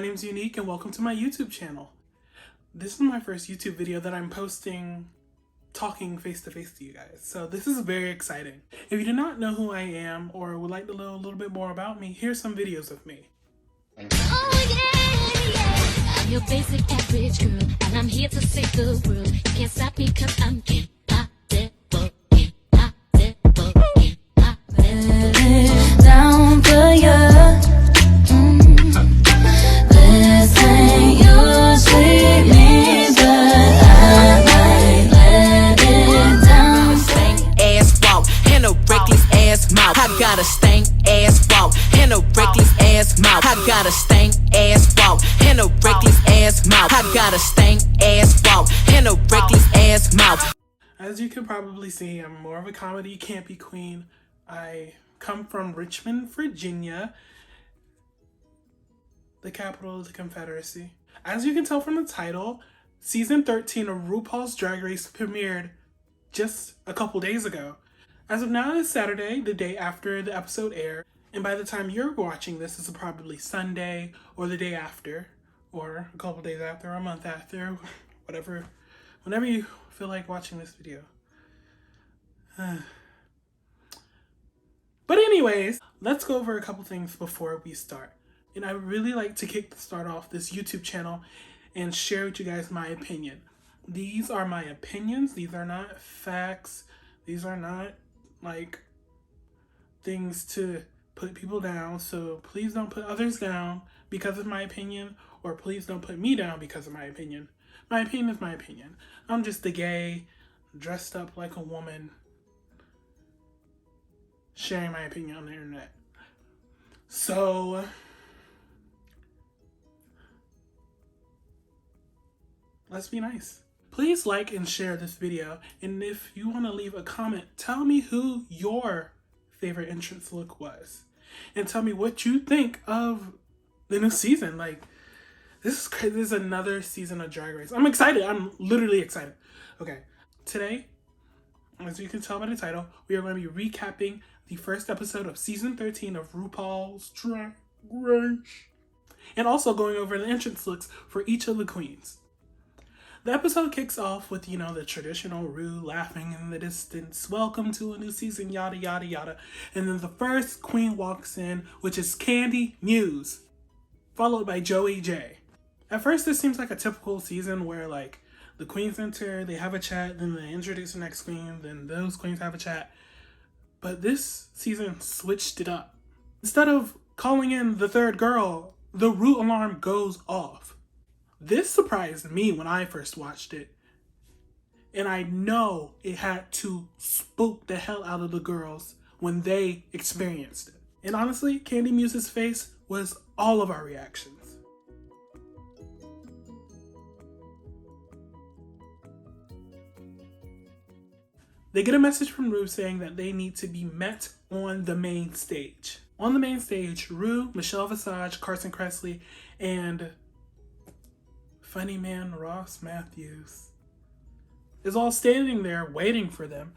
name's Unique and welcome to my YouTube channel. This is my first YouTube video that I'm posting talking face to face to you guys, so this is very exciting. If you do not know who I am or would like to know a little bit more about me, here's some videos of me. Oh yeah. I'm your basic average girl, and I'm here to save the world. You can't stop me 'cause I'm impossible, impossible, impossible. Down for you. This ain't your sweet me, but I might let it down. Stank ass walk and a reckless ass mouth. I got a stank ass walk and a reckless ass mouth. I got a stank ass walk and a reckless ass mouth. I got a stank ass walk and a reckless ass mouth. As you can probably see, I'm more of a comedy campy queen. I come from Richmond, Virginia, the capital of the Confederacy. As you can tell from the title, season 13 of RuPaul's Drag Race premiered just a couple days ago. As of now, it's Saturday, the day after the episode aired, and by the time you're watching this, it's probably Sunday or the day after, or a couple days after, or a month after, whatever, whenever you feel like watching this video. But anyways, let's go over a couple things before we start. And I really like to start off this YouTube channel and share with you guys my opinion. These are my opinions. These are not facts. These are not like things to put people down. So please don't put others down because of my opinion, or please don't put me down because of my opinion. My opinion is my opinion. I'm just a gay, dressed up like a woman, sharing my opinion on the internet. So let's be nice. Please like and share this video, and if you want to leave a comment, tell me who your favorite entrance look was, and tell me what you think of the new season. Like, this is crazy. This is another season of Drag Race. I'm excited. I'm literally excited. Okay, today, as you can tell by the title, we are going to be recapping the first episode of season 13 of RuPaul's Drag Race, and also going over the entrance looks for each of the queens. The episode kicks off with, the traditional Ru laughing in the distance, welcome to a new season, yada, yada, yada. And then the first queen walks in, which is Candy Muse, followed by Joey J. At first, this seems like a typical season where, like, the queens enter, they have a chat, then they introduce the next queen, then those queens have a chat. But this season switched it up. Instead of calling in the third girl, the Ru alarm goes off. This surprised me when I first watched it, and I know it had to spook the hell out of the girls when they experienced it. And honestly, Candy Muse's face was all of our reactions. They get a message from Ru saying that they need to be met on the main stage. On the main stage, Ru, Michelle Visage, Carson Kressley, and funny man Ross Matthews is all standing there waiting for them,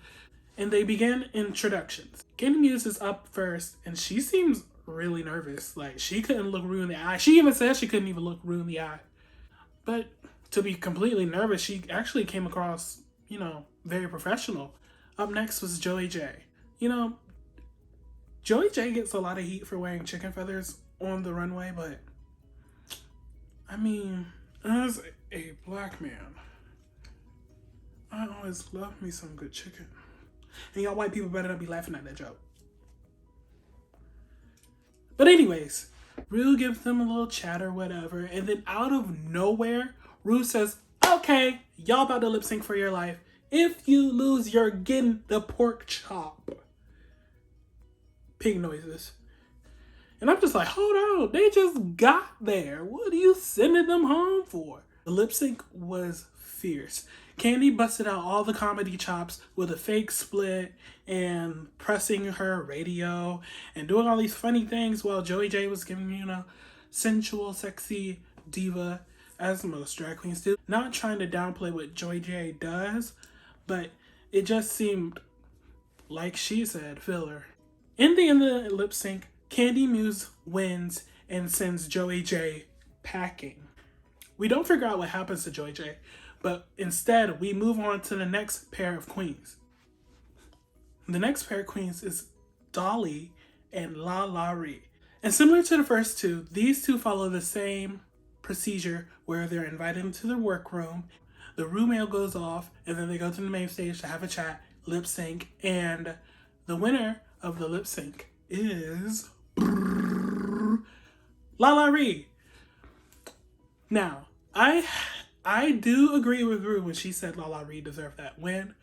and they begin introductions. Candy Muse is up first, and she seems really nervous. Like, she couldn't look Ru in the eye. She even said she couldn't even look Ru in the eye. But to be completely nervous, she actually came across, very professional. Up next was Joey J. Joey J gets a lot of heat for wearing chicken feathers on the runway, but I mean, as a black man, I always love me some good chicken. And y'all white people better not be laughing at that joke. But anyways, Ru gives them a little chat or whatever, and then out of nowhere, Ru says, okay, y'all about to lip sync for your life. If you lose, you're getting the pork chop. Pig noises. And I'm just like, hold on, they just got there. What are you sending them home for? The lip sync was fierce. Candy busted out all the comedy chops with a fake split and pressing her radio and doing all these funny things while Joey J was giving, sensual, sexy diva, as most drag queens do. Not trying to downplay what Joey J does, but it just seemed, like she said, filler. In the end of the lip sync, Candy Muse wins and sends Joey J packing. We don't figure out what happens to Joy J, but instead we move on to the next pair of queens. The next pair of queens is Dolly and La La Ree. And similar to the first two, these two follow the same procedure where they're invited into the workroom, the room mail goes off, and then they go to the main stage to have a chat, lip sync, and the winner of the lip sync is La La Ree. Now, I do agree with Rue when she said La La Ree deserved that win,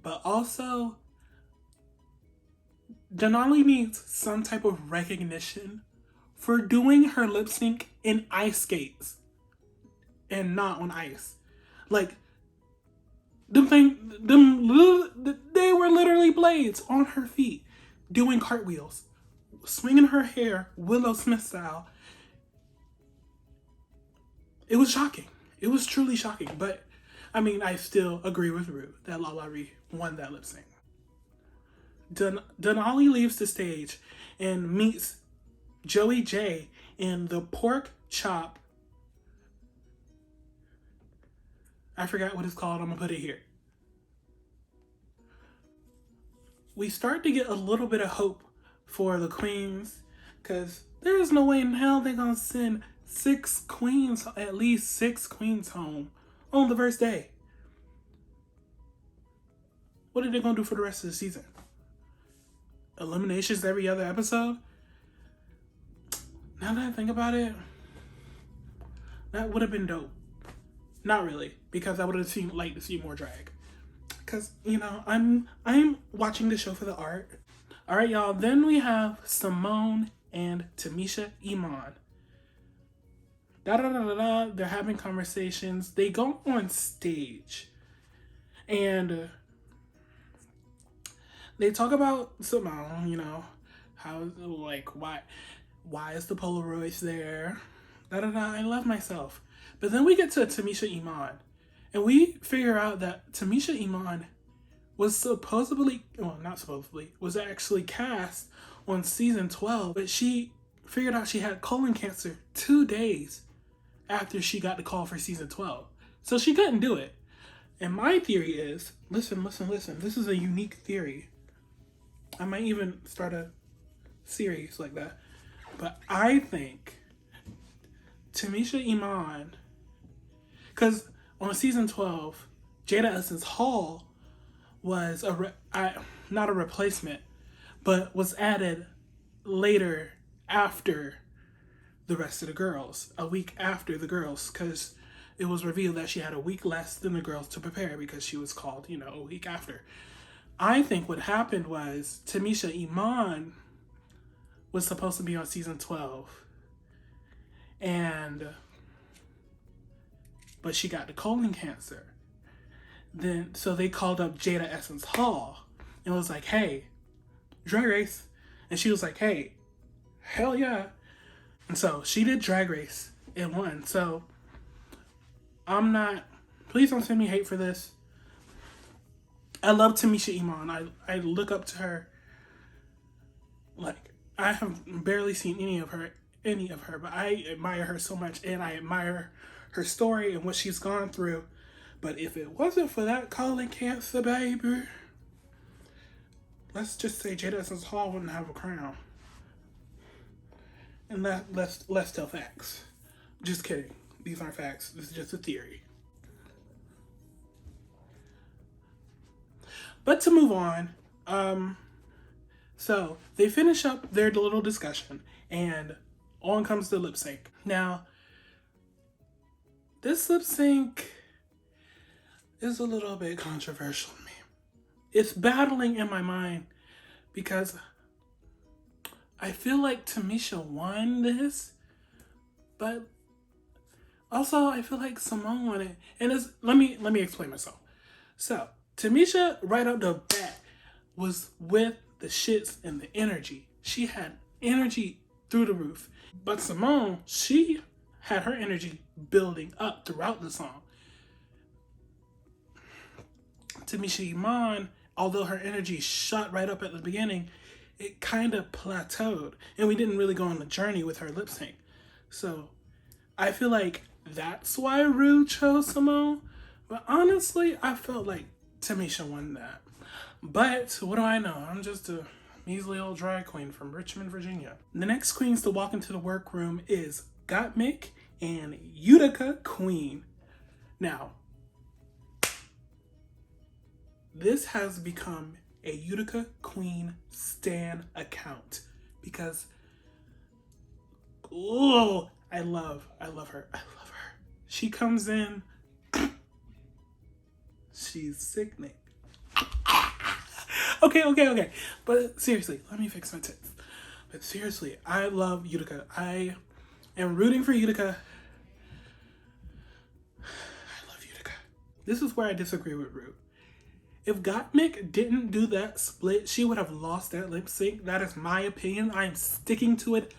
but also Denali needs some type of recognition for doing her lip sync in ice skates and not on ice. Like, they were literally blades on her feet, doing cartwheels, swinging her hair Willow Smith style. It was shocking. It was truly shocking. But, I mean, I still agree with Rue that La La Ree won that lip sync. Denali leaves the stage and meets Joey J in the pork chop. I forgot what it's called. I'm going to put it here. We start to get a little bit of hope for the queens, because there is no way in hell they're going to send at least six queens home on the first day. What are they going to do for the rest of the season? Eliminations every other episode? Now that I think about it, that would have been dope. Not really, because I would have liked to see more drag. Because, you know, I'm watching the show for the art. All right, y'all. Then we have Simone and Tamisha Iman. They're having conversations. They go on stage, and they talk about Simone. You know, how, like, why is the Polaroids there? I love myself. But then we get to Tamisha Iman, and we figure out that Tamisha Iman was was actually cast on season 12, but she figured out she had colon cancer 2 days after she got the call for season 12. So she couldn't do it. And my theory is, listen, this is a unique theory. I might even start a series like that. But I think Tamisha Iman, because on season 12, Jada Essence Hall was not a replacement, but was added later after the rest of the girls, a week after the girls, because it was revealed that she had a week less than the girls to prepare because she was called, a week after. I think what happened was Tamisha Iman was supposed to be on season 12, but she got the colon cancer. So they called up Jada Essence Hall and was like, hey, Drag Race. And she was like, hey, hell yeah. And so she did Drag Race and won. So please don't send me hate for this. I love Tamisha Iman. I look up to her. Like, I have barely seen any of her, but I admire her so much, and I admire her story and what she's gone through. But if it wasn't for that colon cancer, baby, let's just say Jada Essence Hall wouldn't have a crown. And let's tell facts. Just kidding. These aren't facts. This is just a theory. But to move on, so they finish up their little discussion, and on comes the lip sync. Now, this lip sync is a little bit controversial to me. It's battling in my mind because I feel like Tamisha won this, but also I feel like Simone won it. And let me explain myself. So Tamisha, right out the bat, was with the shits and the energy. She had energy through the roof. But Simone, she had her energy building up throughout the song. Tamisha Iman, although her energy shot right up at the beginning, it kind of plateaued. And we didn't really go on a journey with her lip sync. So I feel like that's why Rue chose Simone. But honestly, I felt like Tamisha won that. But what do I know? I'm just a measly old drag queen from Richmond, Virginia. The next queens to walk into the workroom is Gottmik and Utica Queen. Now, this has become a Utica Queen stan account because, oh, I love her. She comes in, she's sickening. Okay. But seriously, let me fix my tits. But seriously, I love Utica. I am rooting for Utica. I love Utica. This is where I disagree with Rue. If Gottmik didn't do that split, she would have lost that lip sync. That is my opinion. I am sticking to it.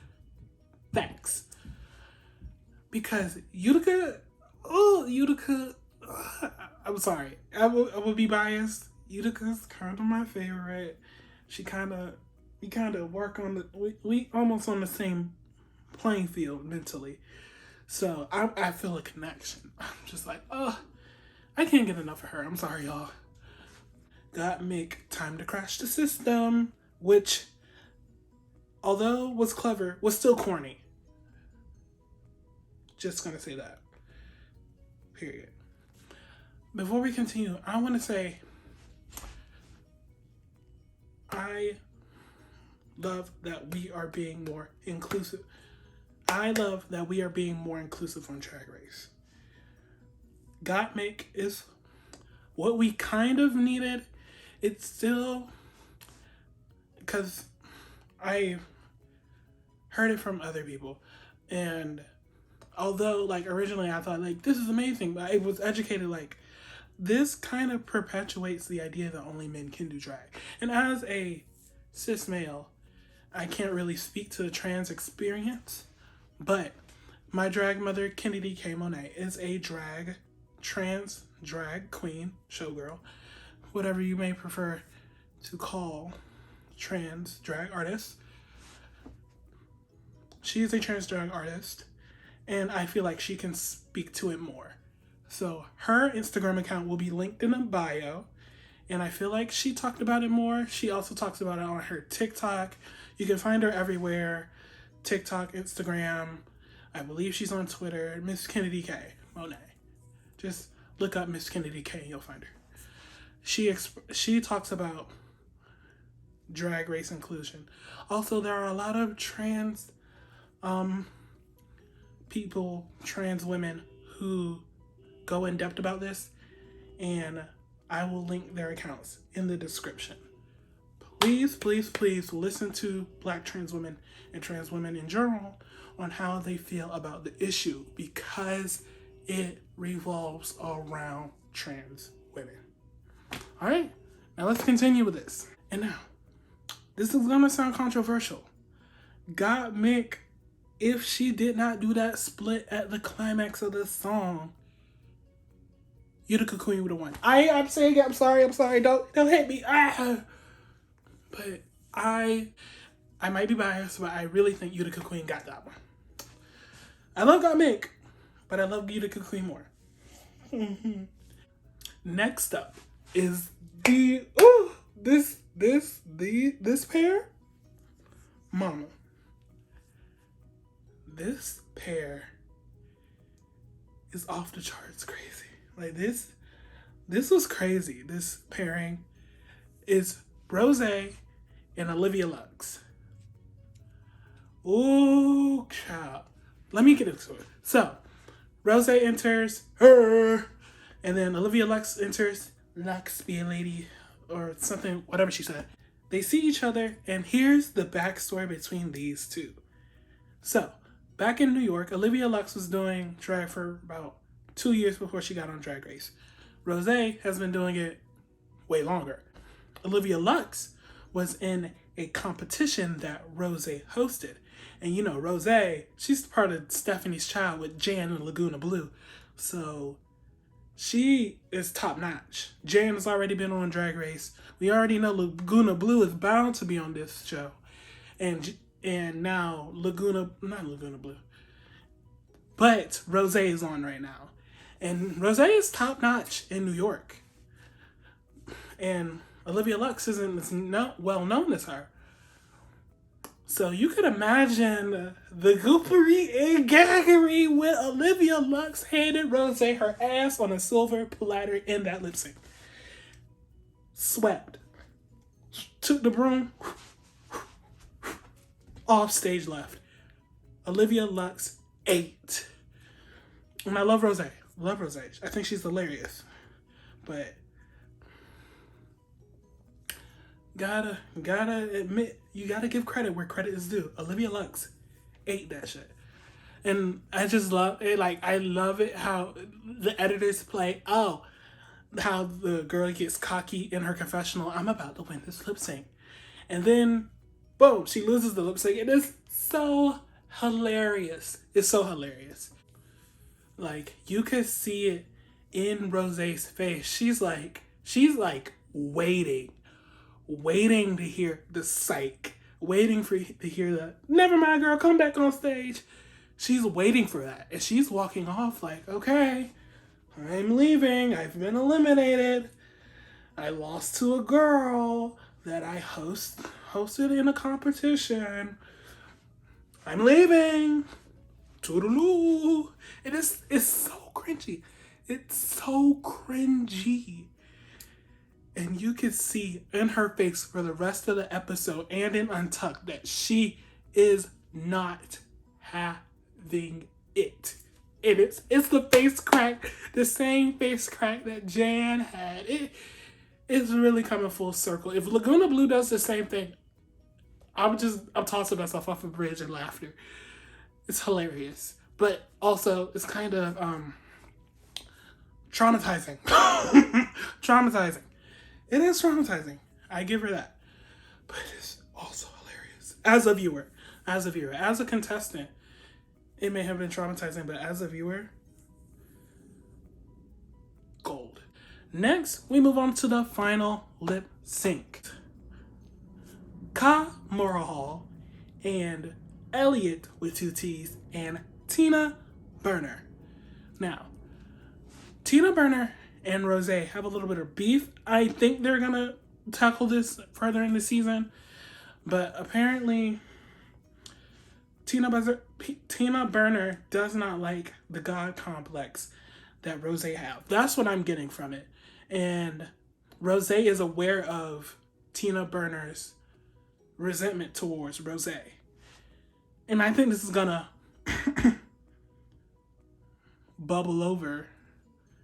Thanks. Because Utica, I'm sorry. I will be biased. Utica's kind of my favorite. We kind of work on we almost on the same playing field mentally. So I feel a connection. I'm just like, oh, I can't get enough of her. I'm sorry, y'all. Gottmik, Time to Crash the System, which, although was clever, was still corny. Just gonna say that. Period. Before we continue, I want to say I love that we are being more inclusive. I love that we are being more inclusive on Drag Race. Gottmik is what we kind of needed. It's still, because I heard it from other people, and although like originally I thought like this is amazing, but I was educated like this kind of perpetuates the idea that only men can do drag. And as a cis male, I can't really speak to the trans experience, but my drag mother, Kennedy K Monet, is a trans drag queen, showgirl, whatever you may prefer to call trans drag artists. She is a trans drag artist, and I feel like she can speak to it more. So her Instagram account will be linked in the bio, and I feel like she talked about it more. She also talks about it on her TikTok. You can find her everywhere. TikTok, Instagram. I believe she's on Twitter. Miss Kennedy K Monet. Just look up Miss Kennedy K and you'll find her. She talks about drag race inclusion. Also, there are a lot of trans people, trans women who go in depth about this, and I will link their accounts in the description. Please listen to Black trans women and trans women in general on how they feel about the issue, because it revolves around trans women. All right, now let's continue with this. And now, this is gonna sound controversial. Gottmik, if she did not do that split at the climax of the song, Utica Queen would have won. I'm saying it. I'm sorry. Don't hate me. But I might be biased, but I really think Utica Queen got that one. I love Gottmik, but I love Utica Queen more. Next up is this pair. Mama. This pair is off the charts crazy. Like this was crazy. This pairing is Rose and Olivia Lux. Ooh, child. Let me get into it. So, Rose enters her, and then Olivia Lux enters. Lux be a lady, or something, whatever she said. They see each other, and here's the backstory between these two. So, back in New York, Olivia Lux was doing drag for about 2 years before she got on Drag Race. Rose has been doing it way longer. Olivia Lux was in a competition that Rose hosted. And you know, Rose, she's part of Stephanie's Child with Jan and Laguna Blue. So she is top notch. Jan has already been on Drag Race. We already know Laguna Blue is bound to be on this show. And now not Laguna Blue. But Rose is on right now. And Rose is top notch in New York. And Olivia Lux isn't as well known as her. So you could imagine the goopery and gaggery when Olivia Lux handed Rose her ass on a silver platter in that lip sync. Swept. Took the broom. Off stage left. Olivia Lux ate. And I love Rose. Love Rose. I think she's hilarious. But gotta admit, you gotta give credit where credit is due. Olivia Lux ate that shit. And I just love it. Like, I love it how the editors play, how the girl gets cocky in her confessional. I'm about to win this lip sync. And then, boom, she loses the lip sync. It is so hilarious. It's so hilarious. Like, you could see it in Rose's face. She's like waiting to hear the psych, waiting to hear the, never mind girl, come back on stage. She's waiting for that. And she's walking off like, okay, I'm leaving. I've been eliminated. I lost to a girl that I hosted in a competition. I'm leaving. Toodaloo. It's so cringy. It's so cringy. And you can see in her face for the rest of the episode and in Untucked that she is not having it. It's the face crack, the same face crack that Jan had. It's really coming full circle. If Laguna Blue does the same thing, I'm tossing myself off a bridge in laughter. It's hilarious. But also, it's kind of traumatizing. Traumatizing. It is traumatizing. I give her that. But it's also hilarious. As a viewer. As a contestant, it may have been traumatizing, but as a viewer, gold. Next, we move on to the final lip sync. K Monet and Elliot with 2 T's and Tina Burner. Now, Tina Burner and Rose have a little bit of beef. I think they're gonna tackle this further in the season, but apparently Tina Burner does not like the God complex that Rose have. That's what I'm getting from it. And Rose is aware of Tina Burner's resentment towards Rose. And I think this is gonna bubble over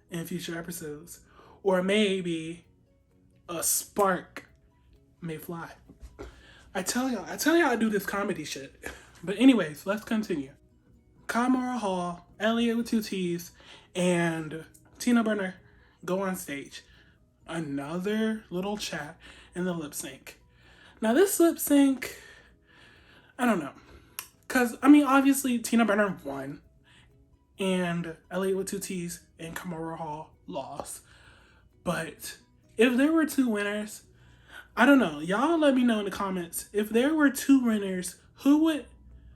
in future episodes. Or maybe a spark may fly. I tell y'all I do this comedy shit. But anyways, let's continue. K Monet, Elliot with 2 T's, and Tina Burner go on stage. Another little chat in the lip sync. Now this lip sync, I don't know. Because, I mean, obviously Tina Burner won. And Elliot with 2 T's and K Monet lost. But if there were 2 winners, I don't know. Y'all let me know in the comments. If there were 2 winners, who would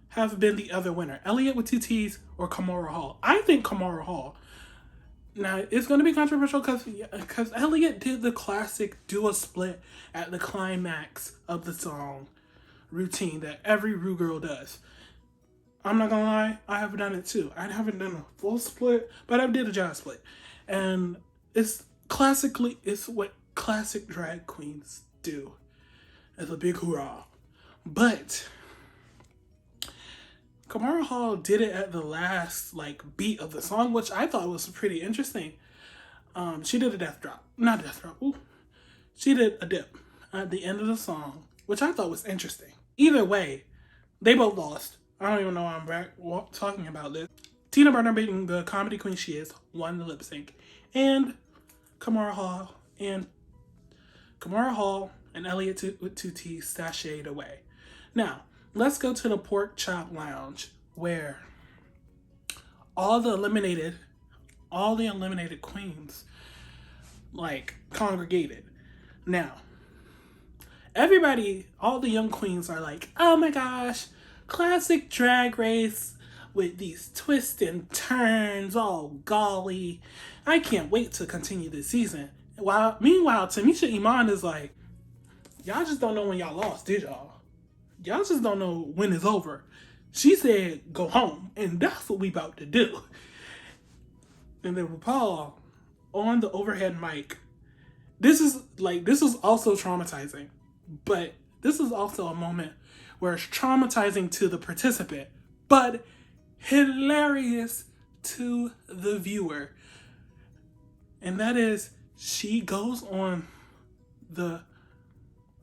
have been the other winner? Elliot with 2 T's or K Monet? I think K Monet. Now, it's going to be controversial because Elliot did the classic do a split at the climax of the song routine that every Rue girl does. I'm not going to lie, I have done it too. I haven't done a full split, but I did a jazz split. And it's what classic drag queens do. It's a big hoorah. But K Monet did it at the last beat of the song, which I thought was pretty interesting. She did a death drop. Not death drop. Ooh. She did a dip at the end of the song, which I thought was interesting. Either way, they both lost. I don't even know why I'm back talking about this. Tina Burner, being the comedy queen she is, won the lip sync. And K Monet and Elliot with 2 T's sashayed away. Now, let's go to the Pork Chop Lounge, where all the eliminated queens congregated. Now, everybody, all the young queens are like, oh my gosh, classic Drag Race, with these twists and turns, all golly. I can't wait to continue this season. Meanwhile, Tamisha Iman is like, y'all just don't know when y'all lost, did y'all? Y'all just don't know when it's over. She said, go home, and that's what we about to do. And then RuPaul, on the overhead mic, this is also traumatizing, but this is also a moment where it's traumatizing to the participant, but hilarious to the viewer. And that is, she goes on the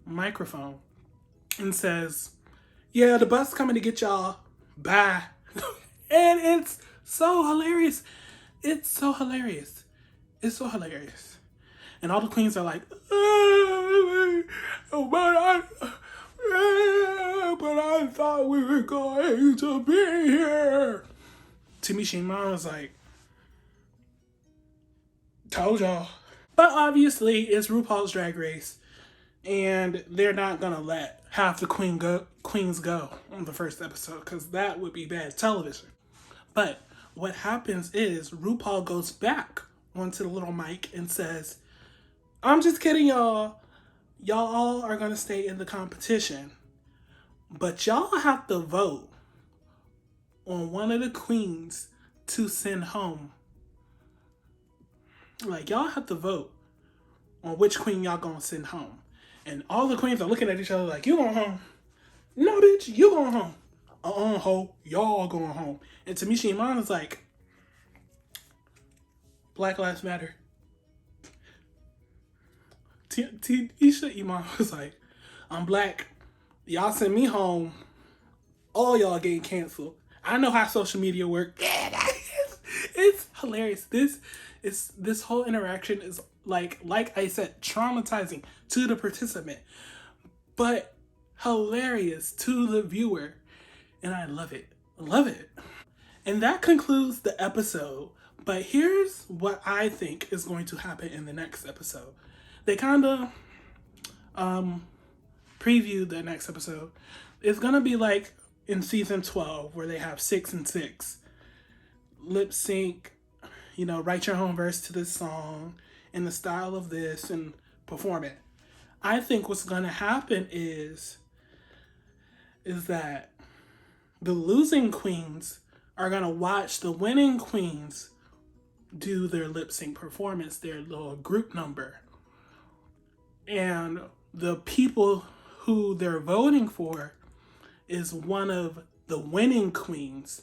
microphone and says, yeah, the bus coming to get y'all. Bye. And it's so hilarious. It's so hilarious. It's so hilarious. And all the queens are like, but I thought we were going to be here. Tamisha Iman was like, told y'all. But obviously, it's RuPaul's Drag Race, and they're not gonna let half the queens go on the first episode, because that would be bad television. But what happens is RuPaul goes back onto the little mic and says, I'm just kidding, y'all. Y'all all are gonna stay in the competition, but y'all have to vote on one of the queens to send home. Like, y'all have to vote on which queen y'all gonna send home. And all the queens are looking at each other like, you going home? No, bitch, you going home. Ho, y'all going home. And Tamisha Iman is like, Black Lives Matter. Tisha Iman was like, I'm black. Y'all send me home. All y'all getting canceled. I know how social media work. It's hilarious. This whole interaction is like I said, traumatizing to the participant, but hilarious to the viewer. And I love it. Love it. And that concludes the episode. But here's what I think is going to happen in the next episode. They kind of previewed the next episode. It's going to be like in season 12, where they have 6 and 6. Lip sync, write your own verse to this song in the style of this and perform it. I think what's going to happen is that the losing queens are going to watch the winning queens do their lip sync performance, their little group number. And the people who they're voting for is one of the winning queens.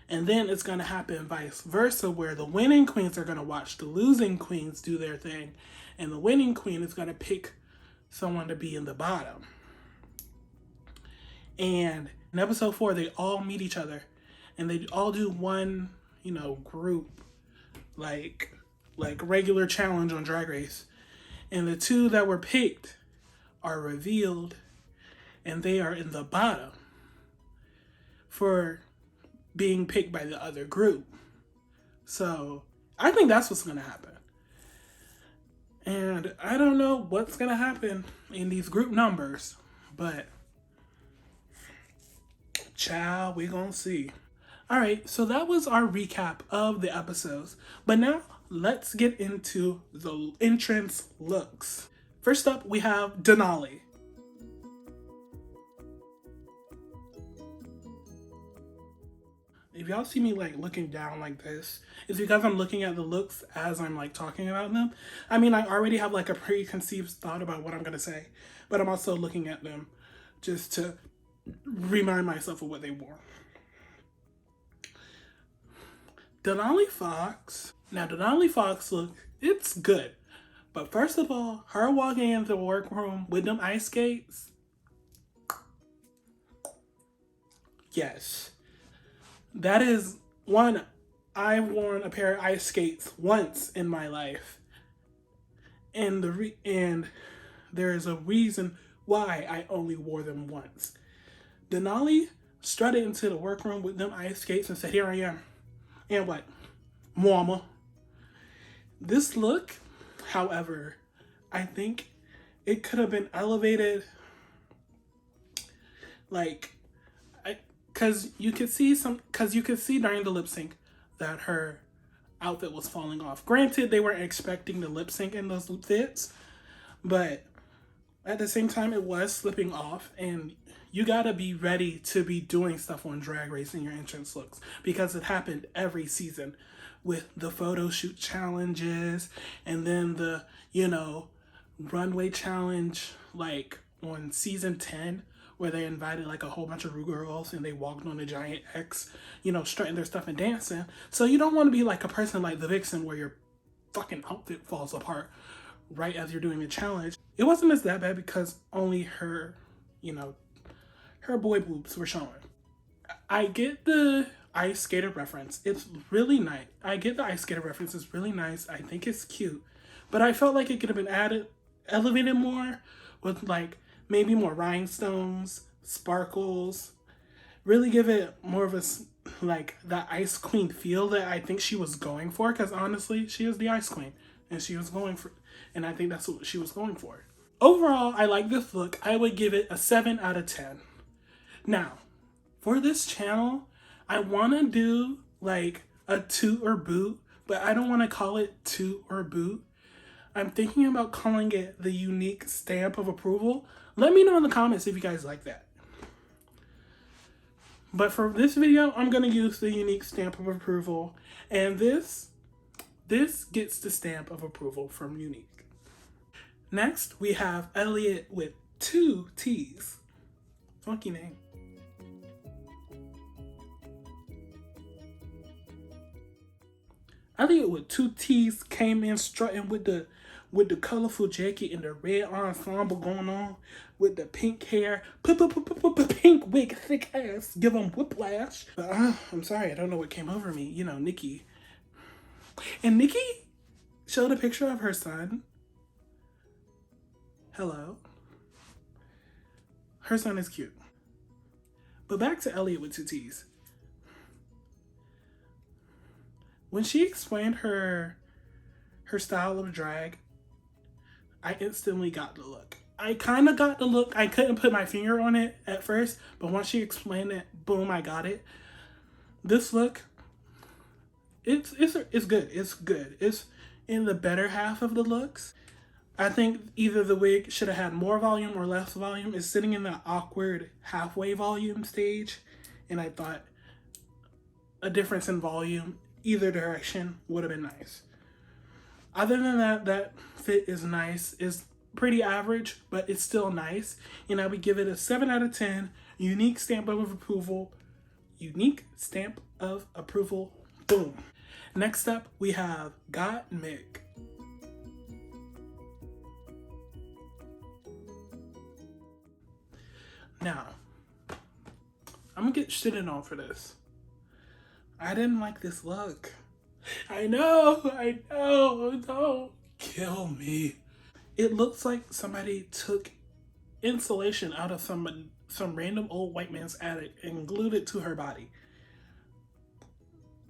And then it's going to happen vice versa, where the winning queens are going to watch the losing queens do their thing, and the winning queen is going to pick someone to be in the bottom. And in episode 4, they all meet each other, and they all do one, group, like regular challenge on Drag Race. And the 2 that were picked are revealed, and they are in the bottom for being picked by the other group. So I think that's what's going to happen. And I don't know what's going to happen in these group numbers, but child, we going to see. All right, so that was our recap of the episodes. But now let's get into the entrance looks. First up, we have Denali. If y'all see me looking down like this, it's because I'm looking at the looks as I'm talking about them. I mean, I already have a preconceived thought about what I'm gonna say, but I'm also looking at them just to remind myself of what they wore. Denali Fox. Now, Denali Fox look, it's good. But first of all, her walking into the workroom with them ice skates. Yes. That is one, I've worn a pair of ice skates once in my life. And there is a reason why I only wore them once. Denali strutted into the workroom with them ice skates and said, here I am. And what? Mama. This look, however, I think it could have been elevated because you could see during the lip sync that her outfit was falling off. Granted, they weren't expecting the lip sync in those fits, but at the same time, it was slipping off, and you gotta be ready to be doing stuff on Drag Race in your entrance looks, because it happened every season with the photo shoot challenges and then the, runway challenge, like on season 10, where they invited like a whole bunch of Ru girls and they walked on a giant X, strutting their stuff and dancing. So you don't want to be like a person like the Vixen where your fucking outfit falls apart right as you're doing the challenge. It wasn't as that bad because only her, her boy boobs were showing. I get the ice skater reference. It's really nice. I get the ice skater reference. It's really nice. I think it's cute. But I felt like it could have been elevated more with like maybe more rhinestones, sparkles. Really give it more of a, like, that ice queen feel that I think she was going for. Because honestly, she is the ice queen. And she was going for, and I think that's what she was going for. Overall, I like this look. I would give it a 7 out of 10. Now, for this channel, I want to do like a toot or boot, but I don't want to call it toot or boot. I'm thinking about calling it the unique stamp of approval. Let me know in the comments if you guys like that. But for this video, I'm going to use the unique stamp of approval. And this gets the stamp of approval from unique. Next, we have Elliot with 2 T's. Funky name. Elliot with 2 T's came in strutting with the colorful jacket and the red ensemble going on with the pink hair, pink wig, thick ass, give him whiplash. But I'm sorry, I don't know what came over me. Nikki. And Nikki showed a picture of her son. Hello. Her son is cute. But back to Elliot with 2 T's. When she explained her style of drag, I instantly got the look. I kind of got the look. I couldn't put my finger on it at first, but once she explained it, boom, I got it. This look, it's good. It's good. It's in the better half of the looks. I think either the wig should have had more volume or less volume. It's sitting in the awkward halfway volume stage, and I thought a difference in volume either direction would have been nice. Other than that, that fit is nice. It's pretty average, but it's still nice. And I would give it a 7 out of 10. Unique stamp of approval. Unique stamp of approval. Boom. Next up, we have Got Mick. Now, I'm gonna get shitted on for this. I didn't like this look. I know, don't kill me. It looks like somebody took insulation out of some random old white man's attic and glued it to her body.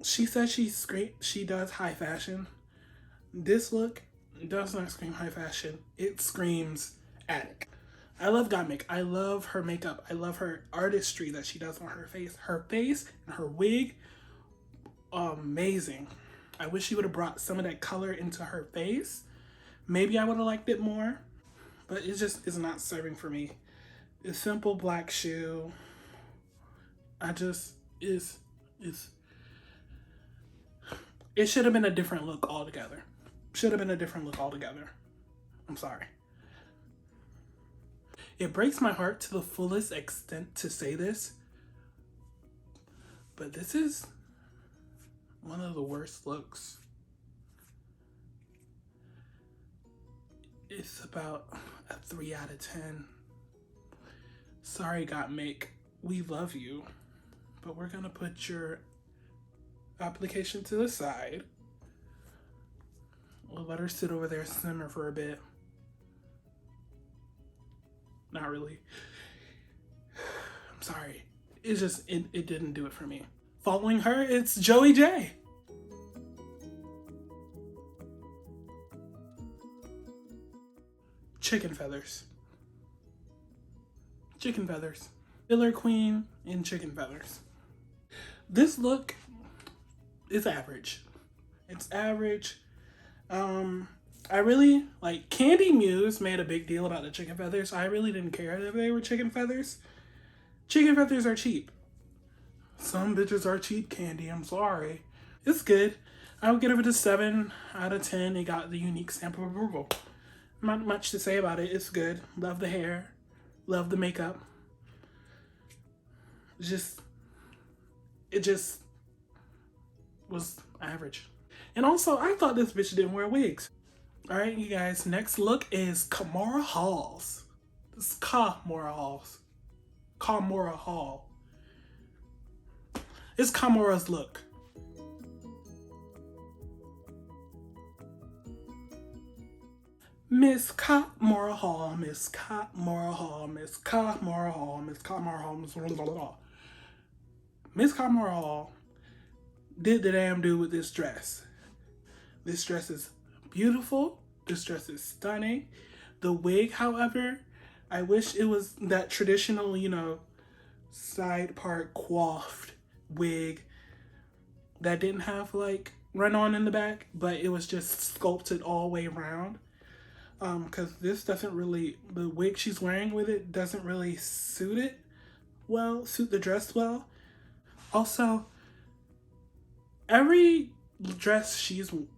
She says she does high fashion. This look does not scream high fashion. It screams attic. I love Gottmik. I love her makeup. I love her artistry that she does on her face. Her face and her wig, amazing. I wish she would have brought some of that color into her face. Maybe I would have liked it more, but it just is not serving for me. A simple black shoe. It should have been a different look altogether. I'm sorry. It breaks my heart to the fullest extent to say this, but this is one of the worst looks. It's about a 3 out of 10. Sorry, Gottmik. We love you, but we're gonna put your application to the side. We'll let her sit over there, simmer for a bit. Not really. I'm sorry. It didn't do it for me. Following her, it's Joey J. Chicken feathers. Chicken feathers. Filler Queen in chicken feathers. This look is average. It's average. I really like Candy Muse made a big deal about the chicken feathers. I really didn't care if they were chicken feathers. Chicken feathers are cheap. Some bitches are cheap, Candy. I'm sorry. It's good. I would give it a 7 out of 10. It got the unique stamp of approval. Not much to say about it. It's good. Love the hair. Love the makeup. It just was average. And also, I thought this bitch didn't wear wigs. All right, you guys. Next look is Kamora Hall's. This is Kamora Hall's. Kamora Hall. It's Kamora's look. Miss Kamora Hall, Miss Kamora Hall, Miss Kamora Hall, Miss Kamora Hall, Miss blah, blah, blah. Miss Kamora Hall did the damn do with this dress. This dress is beautiful. This dress is stunning. The wig, however, I wish it was that traditional, you know, side part coiffed wig that didn't have like run on in the back, but it was just sculpted all the way around. Because this doesn't really, the wig she's wearing with it doesn't really suit it well, suit the dress well. Also, every dress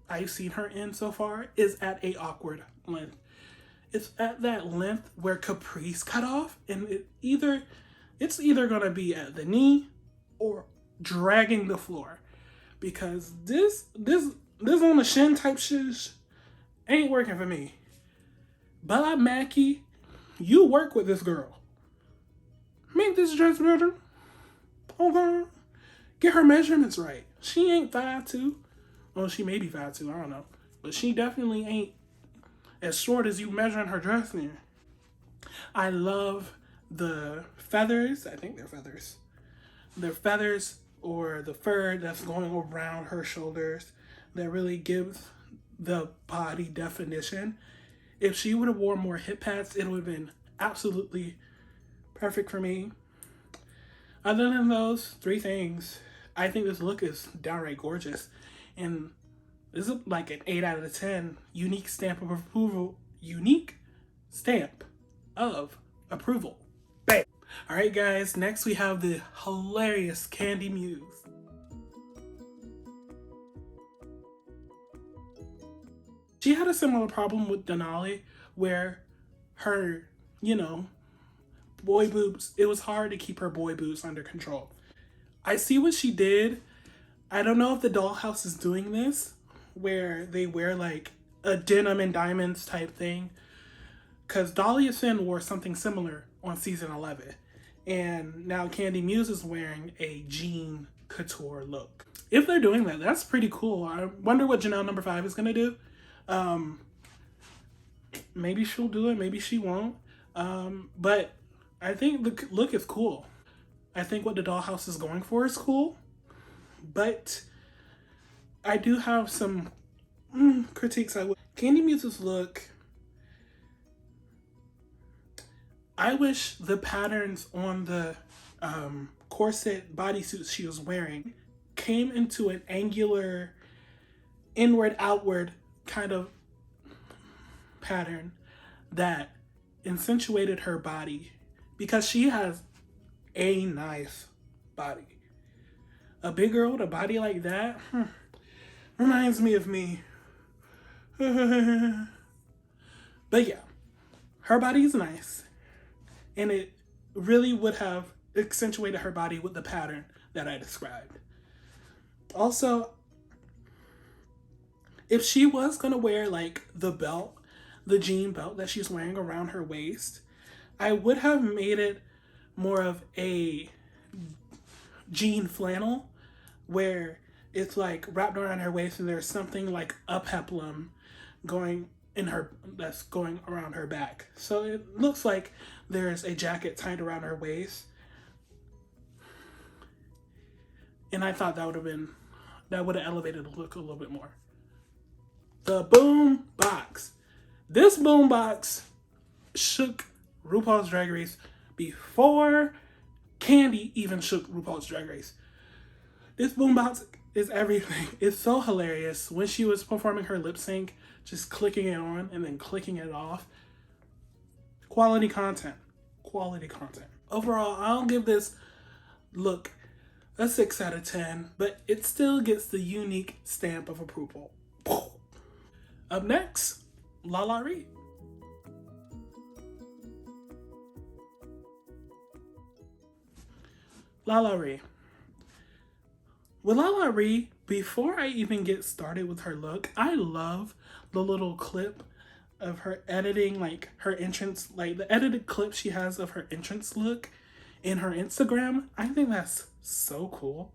I've seen her in so far is at a awkward length. It's at that length where Caprice cut off, and it's either gonna be at the knee or dragging the floor, because this on the shin type shoes ain't working for me. Bob Mackie, you work with this girl. Make this dress better. Okay. Get her measurements right. She ain't 5'2". Well, she may be 5'2", I don't know. But she definitely ain't as short as you measuring her dress in. I love the feathers. I think they're feathers. They're feathers or the fur that's going around her shoulders that really gives the body definition. If she would have worn more hip pads, it would have been absolutely perfect for me. Other than those 3 things, I think this look is downright gorgeous. And this is like an 8 out of 10. Unique stamp of approval. Unique stamp of approval. Bam! Alright guys, next we have the hilarious Candy Muse. She had a similar problem with Denali where her, you know, boy boobs, it was hard to keep her boy boobs under control. I see what she did. I don't know if the Dollhouse is doing this, where they wear like a denim and diamonds type thing. Because Dahlia Finn wore something similar on season 11. And now Candy Muse is wearing a jean couture look. If they're doing that, that's pretty cool. I wonder what Janelle number 5 is going to do. Maybe she'll do it, maybe she won't. But I think the look is cool. I think what the Dollhouse is going for is cool. But I do have some critiques. Candy Muse's look, I wish the patterns on the corset bodysuits she was wearing came into an angular, inward-outward kind of pattern that accentuated her body, because she has a nice body. A big girl with a body like that reminds me of me. But yeah, her body is nice, and it really would have accentuated her body with the pattern that I described. Also, if she was gonna wear like the belt, the jean belt that she's wearing around her waist, I would have made it more of a jean flannel where it's like wrapped around her waist and there's something like a peplum going in her, that's going around her back. So it looks like there's a jacket tied around her waist. And I thought that would have elevated the look a little bit more. The boom box. This boom box shook RuPaul's Drag Race before, Candy even shook RuPaul's Drag Race. This boombox is everything. It's so hilarious. When she was performing her lip sync, just clicking it on and then clicking it off. Quality content. Quality content. Overall, I'll give this look a 6 out of 10, but it still gets the unique stamp of approval. Up next, LaLa Ri. LaLa Ri. With LaLa Ri, before I even get started with her look, I love the little clip of her editing, like her entrance, like the edited clip she has of her entrance look in her Instagram. I think that's so cool.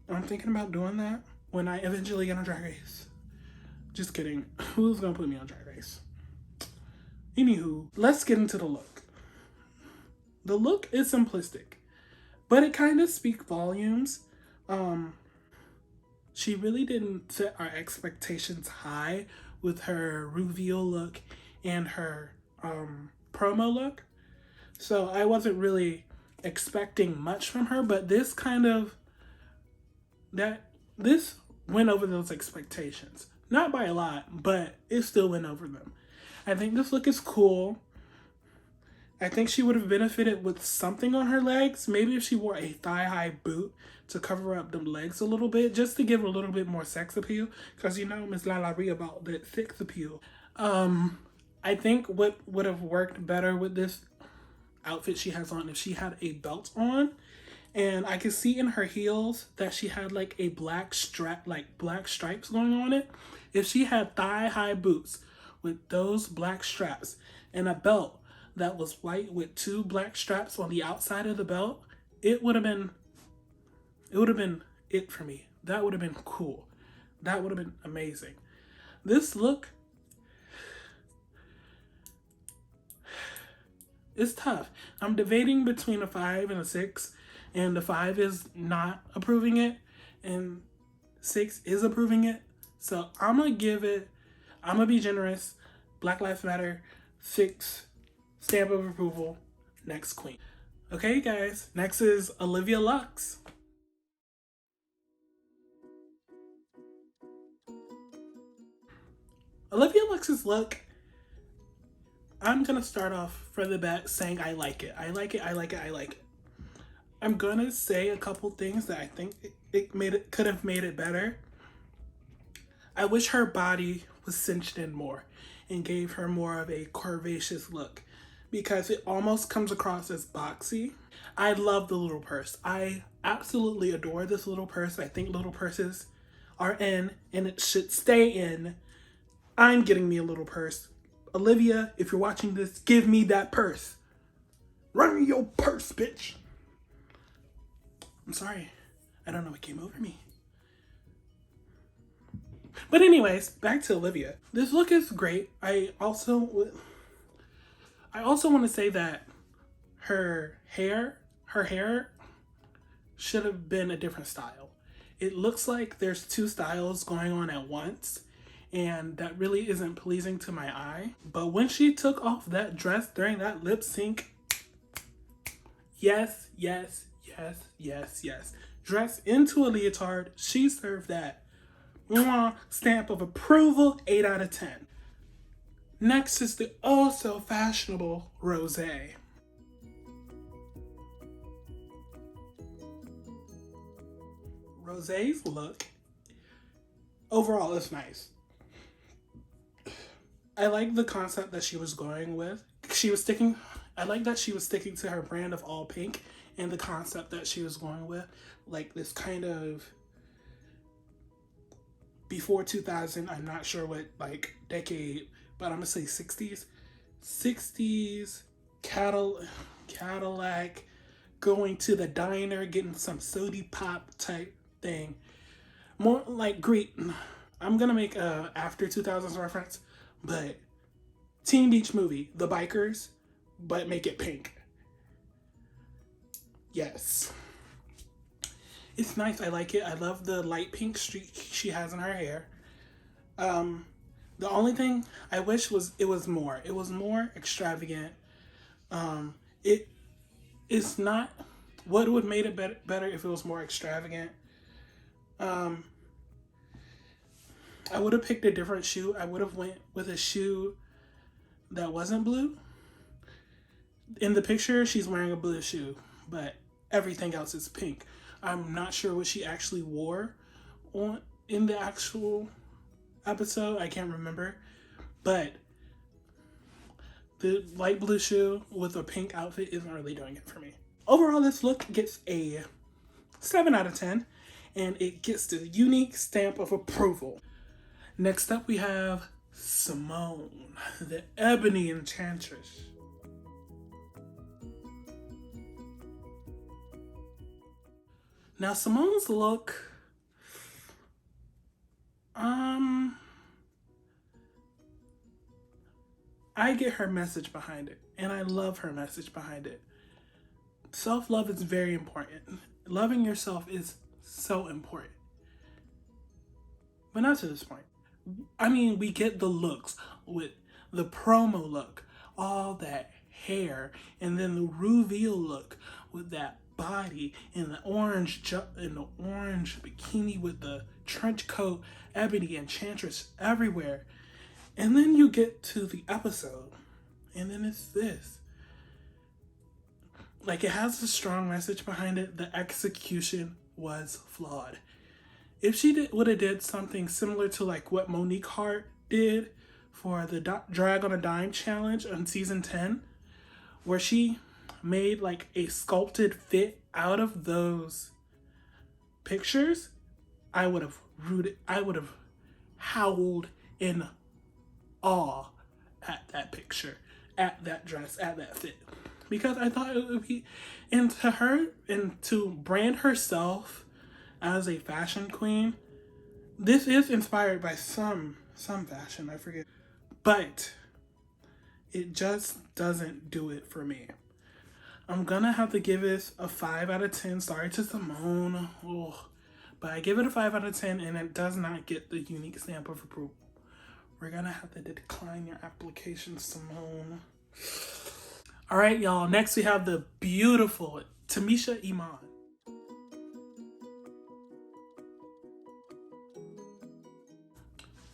I'm thinking about doing that when I eventually get on Drag Race. Just kidding. Who's gonna put me on Drag Race? Anywho, let's get into the look. The look is simplistic, but it kind of speaks volumes. She really didn't set our expectations high with her reveal look and her promo look. So I wasn't really expecting much from her, but this went over those expectations. Not by a lot, but it still went over them. I think this look is cool. I think she would have benefited with something on her legs. Maybe if she wore a thigh-high boot to cover up the legs a little bit, just to give a little bit more sex appeal. Because you know Miss LaLa Ri about that sex appeal. I think what would have worked better with this outfit she has on if she had a belt on. And I could see in her heels that she had like a black strap, like black stripes going on it. If she had thigh-high boots with those black straps and a belt that was white with 2 black straps on the outside of the belt, it would have been it for me. That would have been cool. That would have been amazing. This look is tough. I'm debating between a 5 and a 6, and the 5 is not approving it, and 6 is approving it. So I'm gonna be generous. Black Lives Matter, 6. Stamp of approval. Next queen. Okay, guys. Next is Olivia Lux. Olivia Lux's look, I'm gonna start off from the bat saying I like it. I like it. I like it. I like it. I'm gonna say a couple things that I think it could have made it better. I wish her body was cinched in more and gave her more of a curvaceous look, because it almost comes across as boxy. I love the little purse. I absolutely adore this little purse. I think little purses are in, and it should stay in. I'm getting me a little purse. Olivia, if you're watching this, give me that purse. Run me your purse, bitch. I'm sorry. I don't know what came over me. But anyways, back to Olivia. This look is great. I also want to say that her hair should have been a different style. It looks like there's 2 styles going on at once, and that really isn't pleasing to my eye. But when she took off that dress during that lip sync, yes. Dressed into a leotard, she served that. Stamp of approval, 8 out of 10. Next is the oh so fashionable Rosé. Rosé's look overall is nice. I like the concept that she was going with. I like that she was sticking to her brand of all pink and the concept that she was going with. Like this kind of before 2000, I'm not sure what like decade, but I'm gonna say 60s Cadillac, going to the diner, getting some sody pop type thing. More like Greek. I'm gonna make a after 2000s reference, but Teen Beach Movie, the bikers, but make it pink. Yes. It's nice. I like it. I love the light pink streak she has in her hair. The only thing I wish was it was more extravagant. It's not What would have made it better if it was more extravagant? I would have picked a different shoe. I would have went with a shoe that wasn't blue. In the picture, she's wearing a blue shoe, but everything else is pink. I'm not sure what she actually wore in the actual episode. I can't remember, but the light blue shoe with a pink outfit isn't really doing it for me. Overall, this look gets a 7 out of 10, and it gets the unique stamp of approval. Next up, we have Simone, the Ebony Enchantress. Now, Simone's look, I get her message behind it, and I love her message behind it. Self-love is very important. Loving yourself is so important. But not to this point. I mean, we get the looks with the promo look, all that hair, and then the reveal look with that body and the orange bikini with the trench coat, Ebony Enchantress everywhere. And then you get to the episode, and then it's this. Like, it has a strong message behind it. The execution was flawed. If she would have did something similar to like what Monique Hart did for the Drag on a Dime challenge on season 10, where she made like a sculpted fit out of those pictures, I would have howled in awe at that picture, at that dress, at that fit. Because I thought it would be, and to her, and to brand herself as a fashion queen, this is inspired by some fashion, I forget. But it just doesn't do it for me. I'm gonna have to give it a 5 out of 10. Sorry to Simone. But I give it a 5 out of 10, and it does not get the unique stamp of approval. We're gonna have to decline your application, Simone. All right, y'all. Next, we have the beautiful Tamisha Iman.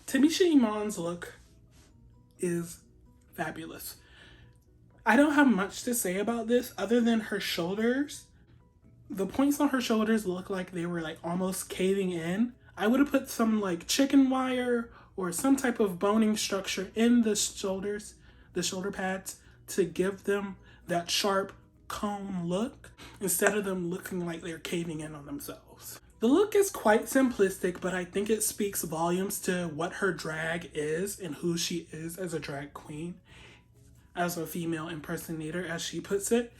Tamisha Iman's look is fabulous. I don't have much to say about this other than her shoulders. The points on her shoulders look like they were like almost caving in. I would have put some like chicken wire or some type of boning structure in the shoulders, the shoulder pads, to give them that sharp cone look instead of them looking like they're caving in on themselves. The look is quite simplistic, but I think it speaks volumes to what her drag is and who she is as a drag queen, as a female impersonator, as she puts it.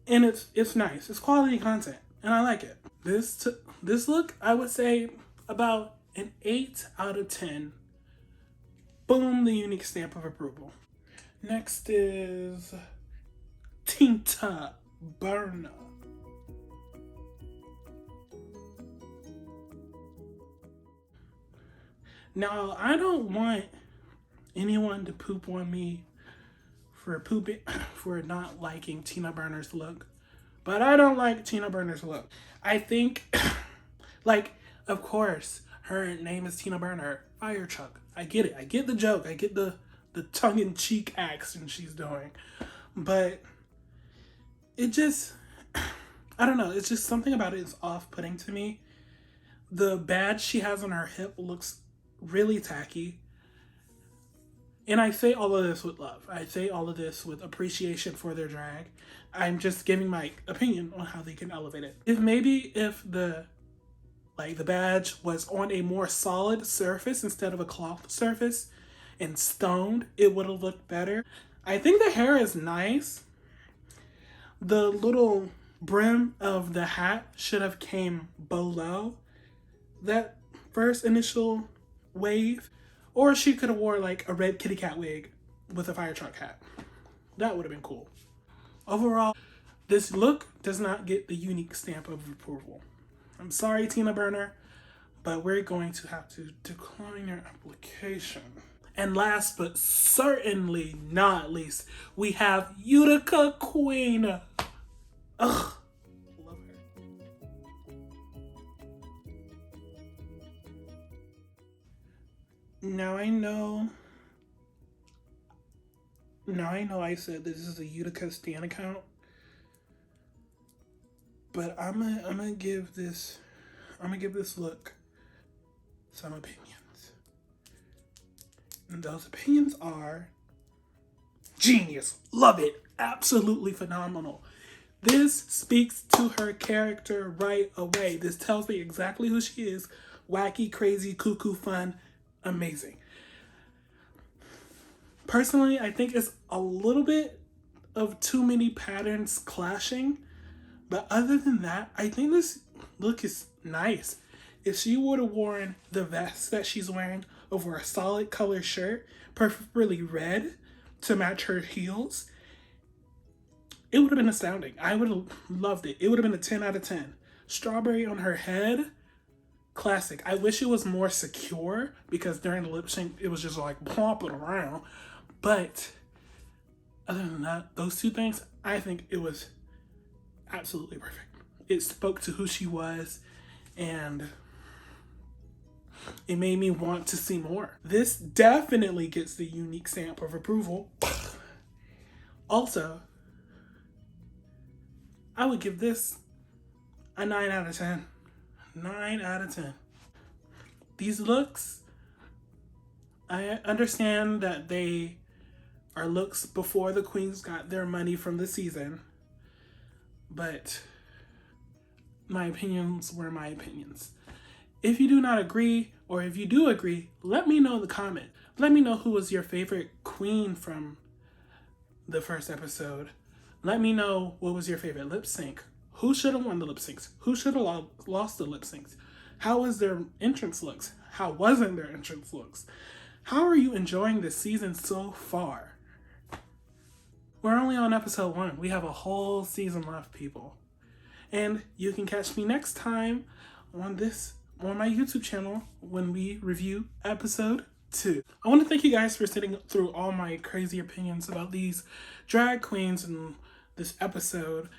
And it's nice. It's quality content, and I like it. This look, I would say about an 8 out of 10. Boom, the unique stamp of approval. Next is Tina Burner. Now, I don't want anyone to poop on me for not liking Tina Burner's look, but I don't like Tina Burner's look. I think, like, of course, her name is Tina Burner, fire truck. I get it. I get the joke. I get the tongue-in-cheek accent she's doing, but it just, I don't know. It's just something about it is off-putting to me. The badge she has on her hip looks really tacky. And I say all of this with love. I say all of this with appreciation for their drag. I'm just giving my opinion on how they can elevate it. If the badge was on a more solid surface instead of a cloth surface and stoned, it would have looked better. I think the hair is nice. The little brim of the hat should have came below that first initial wave. Or she could have wore like a red kitty cat wig with a fire truck hat. That would have been cool. Overall, this look does not get the unique stamp of approval. I'm sorry, Tina Burner, but we're going to have to decline your application. And last but certainly not least, we have Utica Queen. Ugh. Love her. Now I know I said this is a Utica Stan account, but I'm gonna give this look some opinions. And those opinions are genius. Love it. Absolutely phenomenal. This speaks to her character right away. This tells me exactly who she is. Wacky, crazy, cuckoo, fun, amazing. Personally, I think it's a little bit of too many patterns clashing. But other than that, I think this look is nice. If she would have worn the vest that she's wearing over a solid color shirt, preferably red, to match her heels, it would have been astounding. I would have loved it. It would have been a 10 out of 10. Strawberry on her head, classic. I wish it was more secure because during the lip sync, it was just like plopping around. But other than that, those two things, I think it was absolutely perfect. It spoke to who she was, and it made me want to see more. This definitely gets the unique stamp of approval. Also, I would give this a 9 out of 10. 9 out of 10. These looks, I understand that they are looks before the queens got their money from the season, but my opinions were my opinions. If you do not agree, or if you do agree, let me know in the comment. Let me know who was your favorite queen from the first episode. Let me know what was your favorite lip sync. Who should have won the lip syncs? Who should have lost the lip syncs? How was their entrance looks? How wasn't their entrance looks? How are you enjoying this season so far? We're only on episode 1. We have a whole season left, people. And you can catch me next time on my YouTube channel when we review episode 2. I want to thank you guys for sitting through all my crazy opinions about these drag queens in this episode.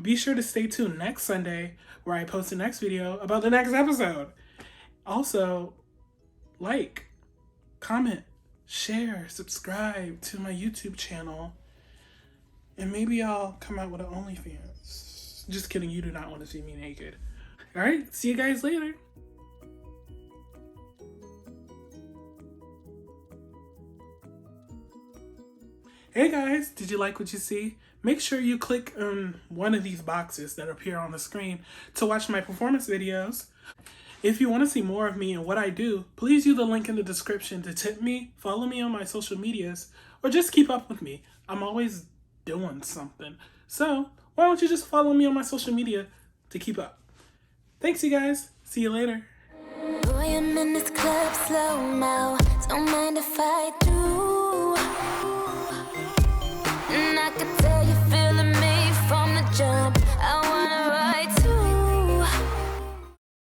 Be sure to stay tuned next Sunday where I post the next video about the next episode. Also, like, comment, share, subscribe to my YouTube channel. And maybe I'll come out with an OnlyFans. Just kidding, you do not want to see me naked. Alright, see you guys later. Hey guys, did you like what you see? Make sure you click on one of these boxes that appear on the screen to watch my performance videos. If you want to see more of me and what I do, please use the link in the description to tip me, follow me on my social medias, or just keep up with me. I'm always doing something. So why don't you just follow me on my social media to keep up? Thanks, you guys. See you later. Boy, I'm in this club slow-mo.